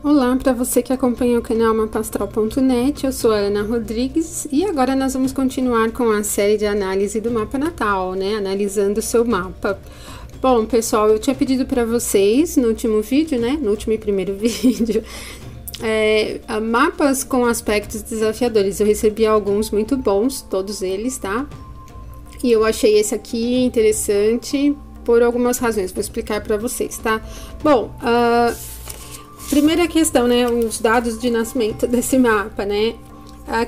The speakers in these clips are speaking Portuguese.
Olá para você que acompanha o canal mapastral.net, eu sou a Ana Rodrigues e agora nós vamos continuar com a série de análise do mapa natal, né? Analisando o seu mapa. Bom, pessoal, eu tinha pedido para vocês no último vídeo, né? No último e primeiro vídeo, mapas com aspectos desafiadores. Eu recebi alguns muito bons, todos eles, tá? E eu achei esse aqui interessante por algumas razões, vou explicar para vocês, tá? Bom, primeira questão, né, os dados de nascimento desse mapa, né?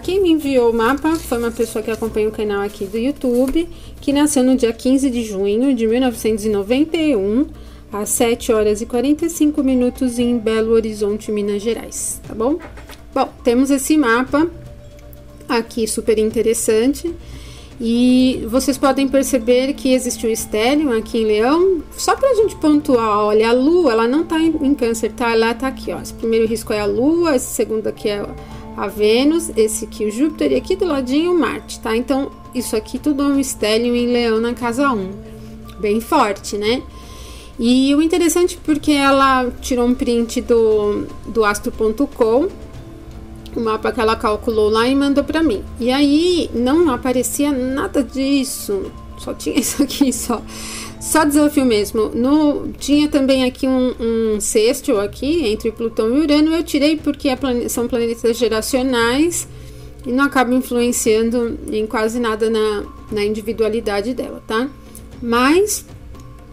Quem me enviou o mapa foi uma pessoa que acompanha o canal aqui do YouTube, que nasceu no dia 15 de junho de 1991, às 7 horas e 45 minutos em Belo Horizonte, Minas Gerais, tá bom? Bom, temos esse mapa aqui super interessante. E vocês podem perceber que existe um estélio aqui em Leão. Só pra gente pontuar, olha, a Lua, ela não tá em Câncer, tá? Ela tá aqui, ó. Esse primeiro risco é a Lua, esse segundo aqui é a Vênus, esse aqui o Júpiter e aqui do ladinho o Marte, tá? Então, isso aqui tudo é um estélio em Leão na casa 1. Bem forte, né? E o interessante porque ela tirou um print do astro.com, o mapa que ela calculou lá e mandou pra mim. E aí não aparecia nada disso, só tinha isso aqui, só desafio mesmo. Tinha também aqui um sextil aqui entre Plutão e Urano. Eu tirei porque são planetas geracionais e não acaba influenciando em quase nada na individualidade dela, tá? Mas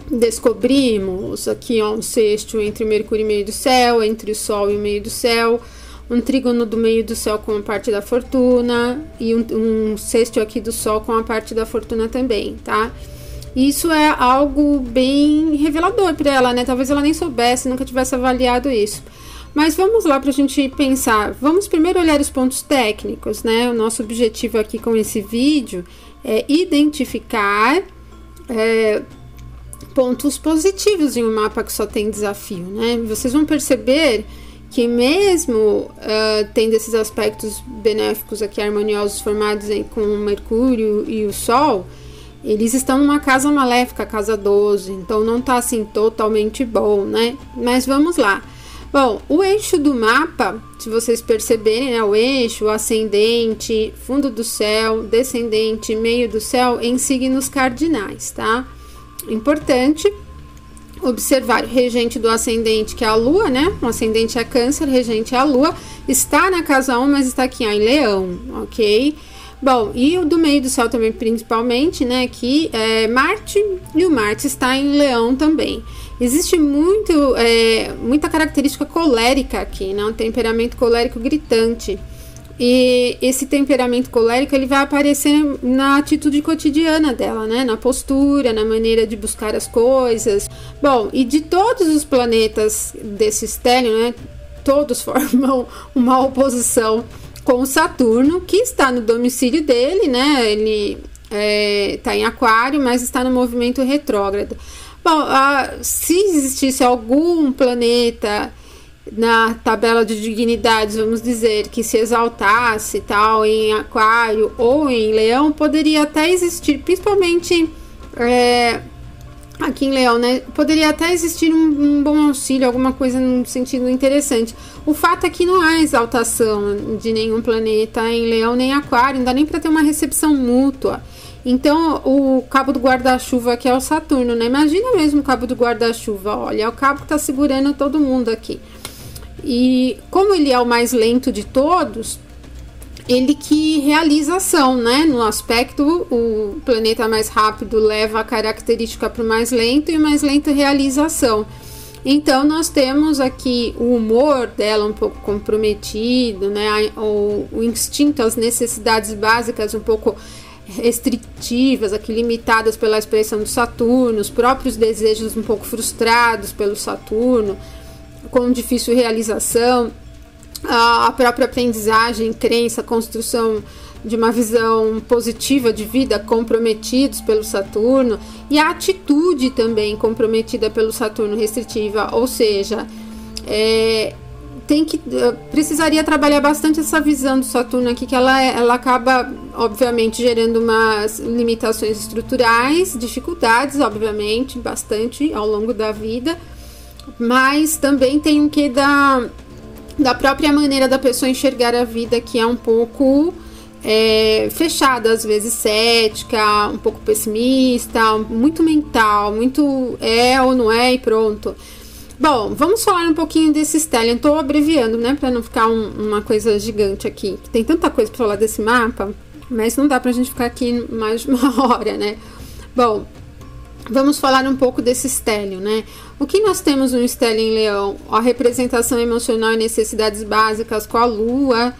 descobrimos aqui, ó, um sextil entre Mercúrio e meio do céu, entre o Sol e o meio do céu, um trígono do meio do céu com a parte da fortuna e um sextil aqui do Sol com a parte da fortuna também, tá? Isso é algo bem revelador para ela, né? Talvez ela nem soubesse, nunca tivesse avaliado isso. Mas vamos lá para a gente pensar. Vamos primeiro olhar os pontos técnicos, né? O nosso objetivo aqui com esse vídeo é identificar pontos positivos em um mapa que só tem desafio, né? Vocês vão perceber que mesmo tendo esses aspectos benéficos aqui, harmoniosos, formados com o Mercúrio e o Sol, eles estão numa casa maléfica, casa 12, então não tá assim totalmente bom, né? Mas vamos lá. Bom, o eixo do mapa, se vocês perceberem, né, o eixo, o ascendente, fundo do céu, descendente, meio do céu, em signos cardinais, tá? Importante observar o regente do ascendente, que é a Lua, né? O ascendente é Câncer, regente é a Lua, está na casa 1, mas está aqui, ó, em Leão, ok? Bom, e o do meio do céu também, principalmente, né? Que é Marte, e o Marte está em Leão também. Existe muita característica colérica aqui, né? Um temperamento colérico gritante. E esse temperamento colérico, ele vai aparecer na atitude cotidiana dela, né? Na postura, na maneira de buscar as coisas. Bom, e de todos os planetas desse estélio, né? Todos formam uma oposição com o Saturno, que está no domicílio dele, né? Ele está em Aquário, mas está no movimento retrógrado. Bom, se existisse algum planeta na tabela de dignidades, vamos dizer, que se exaltasse tal em Aquário ou em Leão, poderia até existir, principalmente aqui em Leão, né? Poderia até existir um bom auxílio, alguma coisa num sentido interessante. O fato é que não há exaltação de nenhum planeta em Leão nem Aquário, não dá nem para ter uma recepção mútua. Então, o cabo do guarda-chuva aqui é o Saturno, né? Imagina mesmo o cabo do guarda-chuva, olha, é o cabo que tá segurando todo mundo aqui. E como ele é o mais lento de todos, ele que realiza ação, né? No aspecto, o planeta mais rápido leva a característica para o mais lento e o mais lento realiza ação. Então, nós temos aqui o humor dela um pouco comprometido, né? O instinto, as necessidades básicas um pouco restritivas, aqui limitadas pela expressão do Saturno, os próprios desejos um pouco frustrados pelo Saturno, com difícil realização, a própria aprendizagem, crença, construção de uma visão positiva de vida comprometidos pelo Saturno, e a atitude também comprometida pelo Saturno restritiva, ou seja, precisaria trabalhar bastante essa visão do Saturno aqui, que ela acaba, obviamente, gerando umas limitações estruturais, dificuldades, obviamente, bastante ao longo da vida, mas também tem um quê da própria maneira da pessoa enxergar a vida, que é um pouco fechada, às vezes cética, um pouco pessimista, muito mental, muito é ou não é e pronto. Bom, vamos falar um pouquinho desse stellium. Estou abreviando, né, para não ficar uma coisa gigante aqui. Tem tanta coisa para falar desse mapa, mas não dá pra gente ficar aqui mais de uma hora, né? Bom, vamos falar um pouco desse stellium, né? O que nós temos no stellium em Leão? A representação emocional e necessidades básicas com a Lua.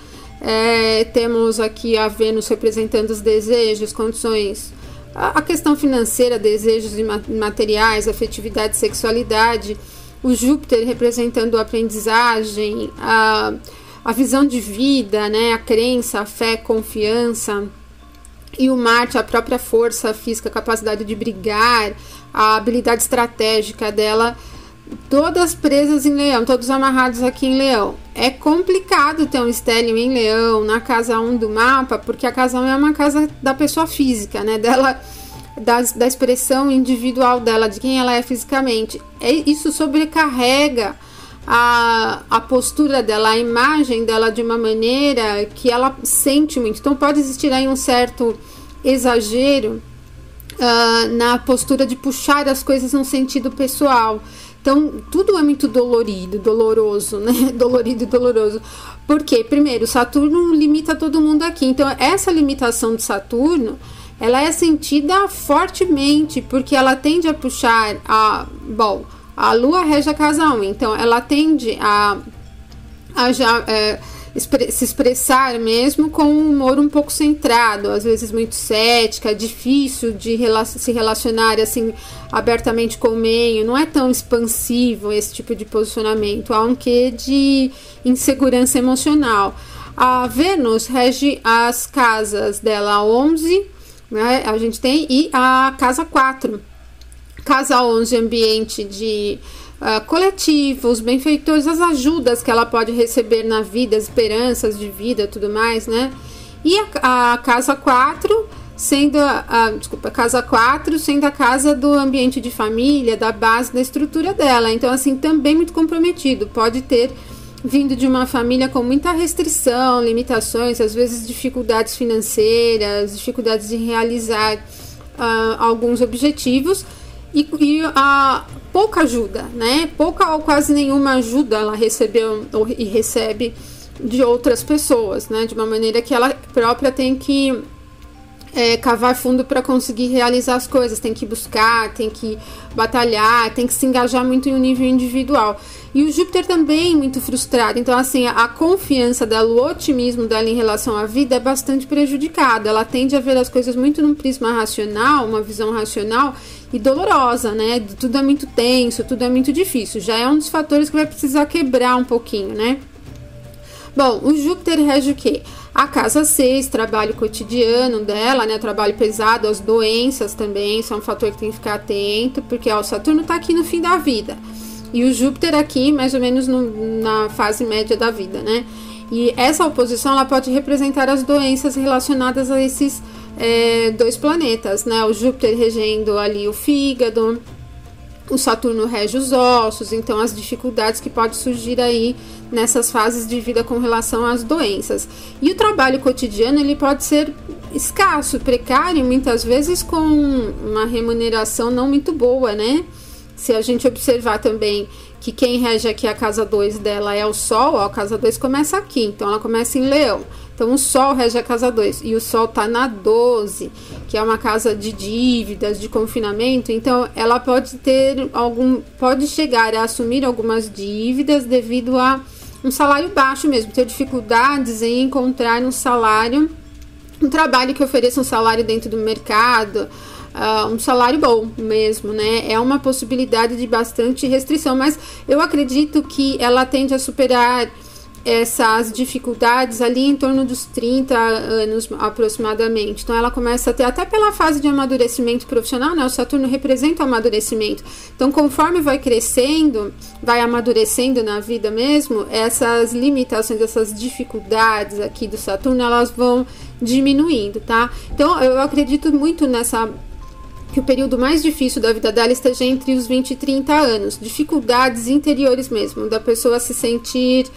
Temos aqui a Vênus representando os desejos, condições, a questão financeira, desejos materiais, afetividade, sexualidade. O Júpiter representando a aprendizagem, a visão de vida, né, a crença, a fé, confiança. E o Marte, a própria força física, a capacidade de brigar, a habilidade estratégica dela, todas presas em Leão, todos amarrados aqui em Leão. É complicado ter um stellium em Leão na casa 1 do mapa, porque a casa 1 é uma casa da pessoa física, né, dela, da expressão individual dela, de quem ela é fisicamente. Isso sobrecarrega a postura dela, a imagem dela de uma maneira que ela sente muito. Então pode existir aí um certo exagero na postura de puxar as coisas num sentido pessoal. Então tudo é muito doloroso, né? Dolorido e doloroso. Por quê? Primeiro, Saturno limita todo mundo aqui. Então essa limitação de Saturno, ela é sentida fortemente, porque ela tende a puxar a Lua rege a casa 1, então ela tende a se expressar mesmo com um humor um pouco centrado, às vezes muito cética, difícil de se relacionar assim abertamente com o meio, não é tão expansivo esse tipo de posicionamento, há um quê de insegurança emocional. A Vênus rege as casas dela 11, né, a gente tem, e a casa 4. Casa 11, ambiente de coletivos, benfeitores, as ajudas que ela pode receber na vida, as esperanças de vida, tudo mais, né? E a casa 4 sendo casa 4 sendo a casa do ambiente de família, da base da estrutura dela. Então, assim, também muito comprometido. Pode ter vindo de uma família com muita restrição, limitações, às vezes dificuldades financeiras, dificuldades de realizar alguns objetivos. E pouca ajuda, né? Pouca ou quase nenhuma ajuda ela recebeu e recebe de outras pessoas, né? De uma maneira que ela própria tem que cavar fundo para conseguir realizar as coisas, tem que buscar, tem que batalhar, tem que se engajar muito em um nível individual. E o Júpiter também muito frustrado, então assim, a confiança dela, o otimismo dela em relação à vida é bastante prejudicado. Ela tende a ver as coisas muito num prisma racional, uma visão racional e dolorosa, né? Tudo é muito tenso, tudo é muito difícil. Já é um dos fatores que vai precisar quebrar um pouquinho, né? Bom, o Júpiter rege o quê? A casa 6, trabalho cotidiano dela, né? Trabalho pesado, as doenças também são um fator que tem que ficar atento, porque o Saturno tá aqui no fim da vida. E o Júpiter aqui, mais ou menos na fase média da vida, né? E essa oposição, ela pode representar as doenças relacionadas a esses dois planetas, né? O Júpiter regendo ali o fígado, o Saturno rege os ossos, então as dificuldades que podem surgir aí nessas fases de vida com relação às doenças. E o trabalho cotidiano, ele pode ser escasso, precário, muitas vezes com uma remuneração não muito boa, né? Se a gente observar também que quem rege aqui a casa 2 dela é o Sol, a casa 2 começa aqui, então ela começa em Leão. Então o Sol rege a casa 2 e o Sol tá na 12, que é uma casa de dívidas, de confinamento, então ela pode pode chegar a assumir algumas dívidas devido a um salário baixo mesmo, ter dificuldades em encontrar um trabalho que ofereça um salário dentro do mercado, um salário bom mesmo, né? É uma possibilidade de bastante restrição, mas eu acredito que ela tende a superar essas dificuldades ali em torno dos 30 anos aproximadamente. Então ela começa a ter, até pela fase de amadurecimento profissional, né? O Saturno representa o amadurecimento. Então conforme vai crescendo, vai amadurecendo na vida mesmo, essas limitações, essas dificuldades aqui do Saturno, elas vão diminuindo, tá? Então eu acredito muito que o período mais difícil da vida dela esteja entre os 20 e 30 anos. Dificuldades interiores mesmo, da pessoa se sentir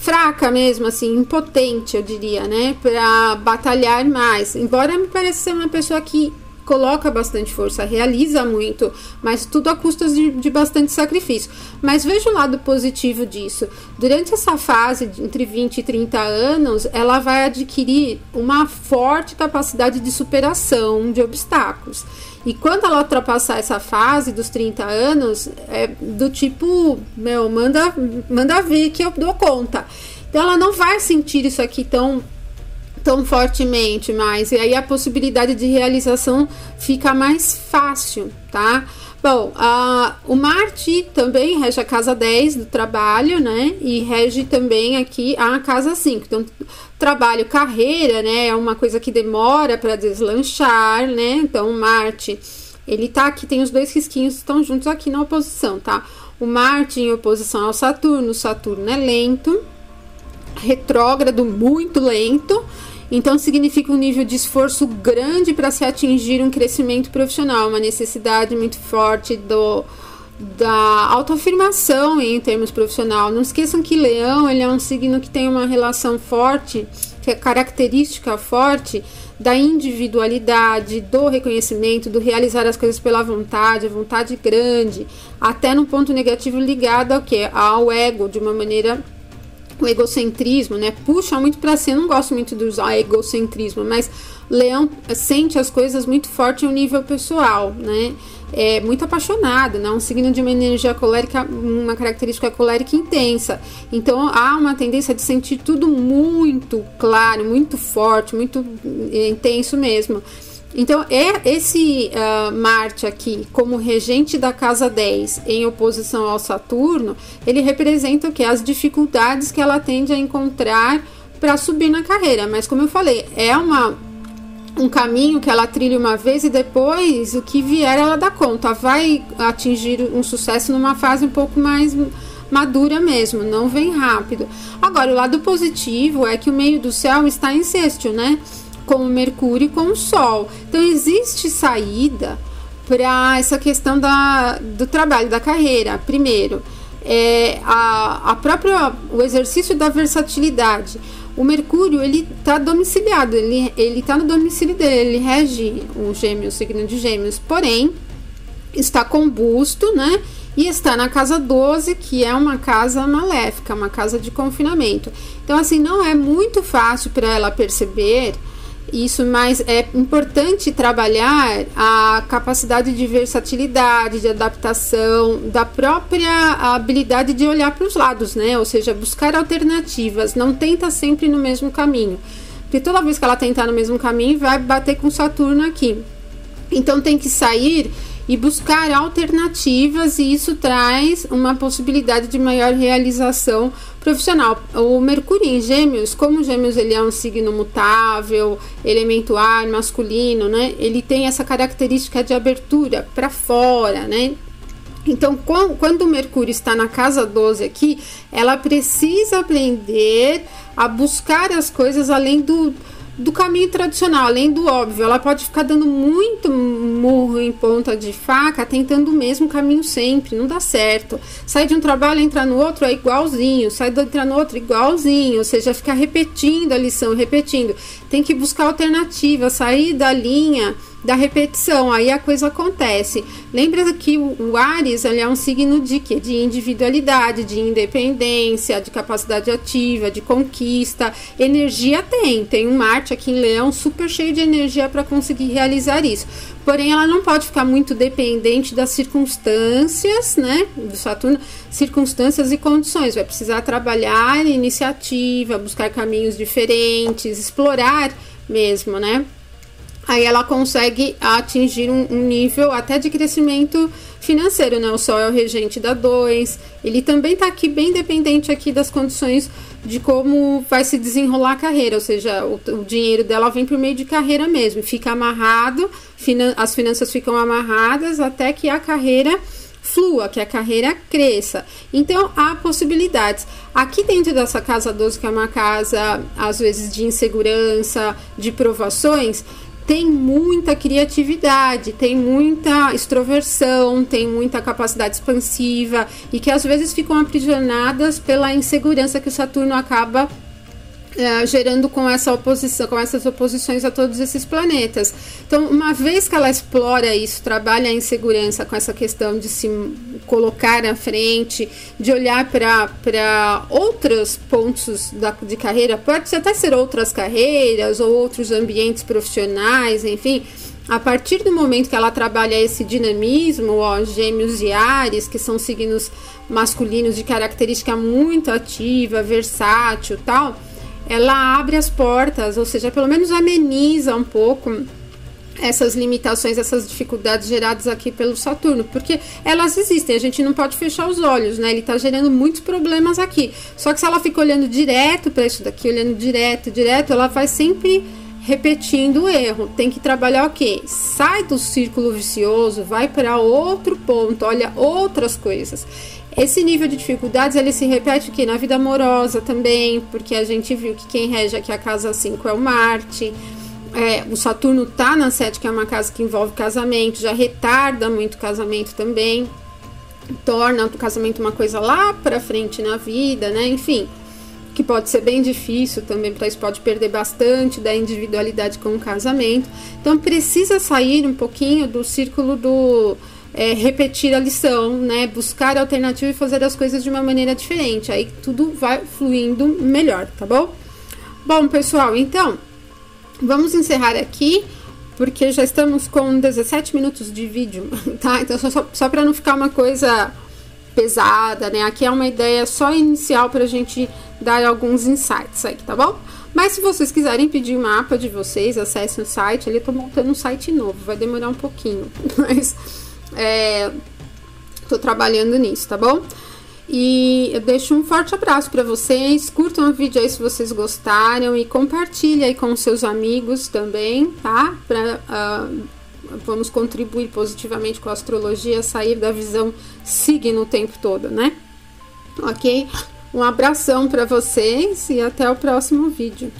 fraca mesmo, assim, impotente, eu diria, né, para batalhar mais. Embora me pareça ser uma pessoa que coloca bastante força, realiza muito, mas tudo a custas de bastante sacrifício. Mas veja o lado positivo disso. Durante essa fase, entre 20 e 30 anos, ela vai adquirir uma forte capacidade de superação de obstáculos. E quando ela ultrapassar essa fase dos 30 anos, é do tipo, manda vir que eu dou conta. Então ela não vai sentir isso aqui tão fortemente mais, e aí a possibilidade de realização fica mais fácil, tá? Bom, o Marte também rege a casa 10 do trabalho, né? E rege também aqui a casa 5. Então, trabalho, carreira, né? É uma coisa que demora para deslanchar, né? Então, o Marte, ele tá aqui, tem os dois risquinhos que estão juntos aqui na oposição, tá? O Marte em oposição ao Saturno. O Saturno é lento, retrógrado, muito lento. Então, significa um nível de esforço grande para se atingir um crescimento profissional, uma necessidade muito forte da autoafirmação em termos profissional. Não esqueçam que Leão, ele é um signo que tem uma relação forte, que é característica forte da individualidade, do reconhecimento, do realizar as coisas pela vontade, a vontade grande, até no ponto negativo ligado ao quê? Ao ego, de uma maneira... o egocentrismo, né, puxa muito para si. Eu não gosto muito de usar egocentrismo, mas Leão sente as coisas muito forte em um nível pessoal, né, é muito apaixonado, né, um signo de uma energia colérica, uma característica colérica intensa. Então há uma tendência de sentir tudo muito claro, muito forte, muito intenso mesmo. Então, esse Marte aqui, como regente da casa 10, em oposição ao Saturno, ele representa o que? As dificuldades que ela tende a encontrar para subir na carreira. Mas, como eu falei, é um caminho que ela trilha uma vez e depois, o que vier, ela dá conta. Vai atingir um sucesso numa fase um pouco mais madura mesmo, não vem rápido. Agora, o lado positivo é que o meio do céu está em sextil, né? Com o Mercúrio e com o Sol. Então existe saída para essa questão do trabalho, da carreira. Primeiro, o exercício da versatilidade. O Mercúrio, ele está domiciliado, ele está no domicílio dele, ele rege o Gêmeos, o signo de Gêmeos, porém está combusto, né? E está na casa 12, que é uma casa maléfica, uma casa de confinamento. Então, assim, não é muito fácil para ela perceber isso, mas é importante trabalhar a capacidade de versatilidade, de adaptação, da própria habilidade de olhar para os lados, né? Ou seja, buscar alternativas, não tenta sempre no mesmo caminho, porque toda vez que ela tentar no mesmo caminho, vai bater com Saturno aqui. Então tem que sair e buscar alternativas, e isso traz uma possibilidade de maior realização profissional. O Mercúrio em Gêmeos, como Gêmeos ele é um signo mutável, elemento ar, masculino, né? Ele tem essa característica de abertura para fora, né? Então, quando o Mercúrio está na casa 12 aqui, ela precisa aprender a buscar as coisas além do caminho tradicional, além do óbvio. Ela pode ficar dando muito murro em ponta de faca, tentando o mesmo caminho sempre, não dá certo. Sai de um trabalho, entra no outro, é igualzinho, entra no outro, igualzinho, ou seja, fica repetindo a lição, repetindo. Tem que buscar alternativa, sair da linha da repetição, aí a coisa acontece. Lembra que o Áries, ele é um signo de quê? De individualidade, de independência, de capacidade ativa, de conquista. Energia tem um Marte aqui em Leão super cheio de energia para conseguir realizar isso. Porém, ela não pode ficar muito dependente das circunstâncias, né, do Saturno, circunstâncias e condições. Vai precisar trabalhar iniciativa, buscar caminhos diferentes, explorar mesmo, né? Aí ela consegue atingir um nível até de crescimento financeiro, né? O Sol é o regente da 2, ele também tá aqui bem dependente aqui das condições de como vai se desenrolar a carreira, ou seja, o dinheiro dela vem por meio de carreira mesmo, fica amarrado, as finanças ficam amarradas até que a carreira flua, que a carreira cresça. Então há possibilidades. Aqui dentro dessa casa 12, que é uma casa às vezes de insegurança, de provações, tem muita criatividade, tem muita extroversão, tem muita capacidade expansiva e que às vezes ficam aprisionadas pela insegurança que o Saturno acaba gerando com essa oposição, com essas oposições a todos esses planetas. Então, uma vez que ela explora isso, trabalha a insegurança com essa questão de se colocar à frente, de olhar para outros pontos de carreira, pode até ser outras carreiras ou outros ambientes profissionais, enfim. A partir do momento que ela trabalha esse dinamismo, Gêmeos e Áries, que são signos masculinos de característica muito ativa, versátil, tal, ela abre as portas, ou seja, pelo menos ameniza um pouco essas limitações, essas dificuldades geradas aqui pelo Saturno, porque elas existem, a gente não pode fechar os olhos, né? Ele tá gerando muitos problemas aqui. Só que se ela fica olhando direto para isso daqui, olhando direto, ela vai sempre repetindo o erro. Tem que trabalhar o quê? Sai do círculo vicioso, vai para outro ponto, olha outras coisas. Esse nível de dificuldades, ele se repete aqui na vida amorosa também, porque a gente viu que quem rege aqui a casa 5 é o Marte. O Saturno tá na 7, que é uma casa que envolve casamento, já retarda muito o casamento também, torna o casamento uma coisa lá pra frente na vida, né? Enfim, que pode ser bem difícil também, para isso pode perder bastante da individualidade com o casamento. Então precisa sair um pouquinho do círculo do repetir a lição, né? Buscar a alternativa e fazer as coisas de uma maneira diferente. Aí tudo vai fluindo melhor, tá bom? Bom, pessoal, então vamos encerrar aqui, porque já estamos com 17 minutos de vídeo, tá? Então só para não ficar uma coisa pesada, né? Aqui é uma ideia só inicial pra gente dar alguns insights aí, tá bom? Mas se vocês quiserem pedir o mapa de vocês, acessem o site. Ali eu tô montando um site novo, vai demorar um pouquinho, mas tô trabalhando nisso, tá bom? E eu deixo um forte abraço para vocês. Curtam o vídeo aí se vocês gostaram e compartilhem aí com seus amigos também, tá? Vamos contribuir positivamente com a astrologia, sair da visão signo o tempo todo, né? Ok? Um abração para vocês e até o próximo vídeo.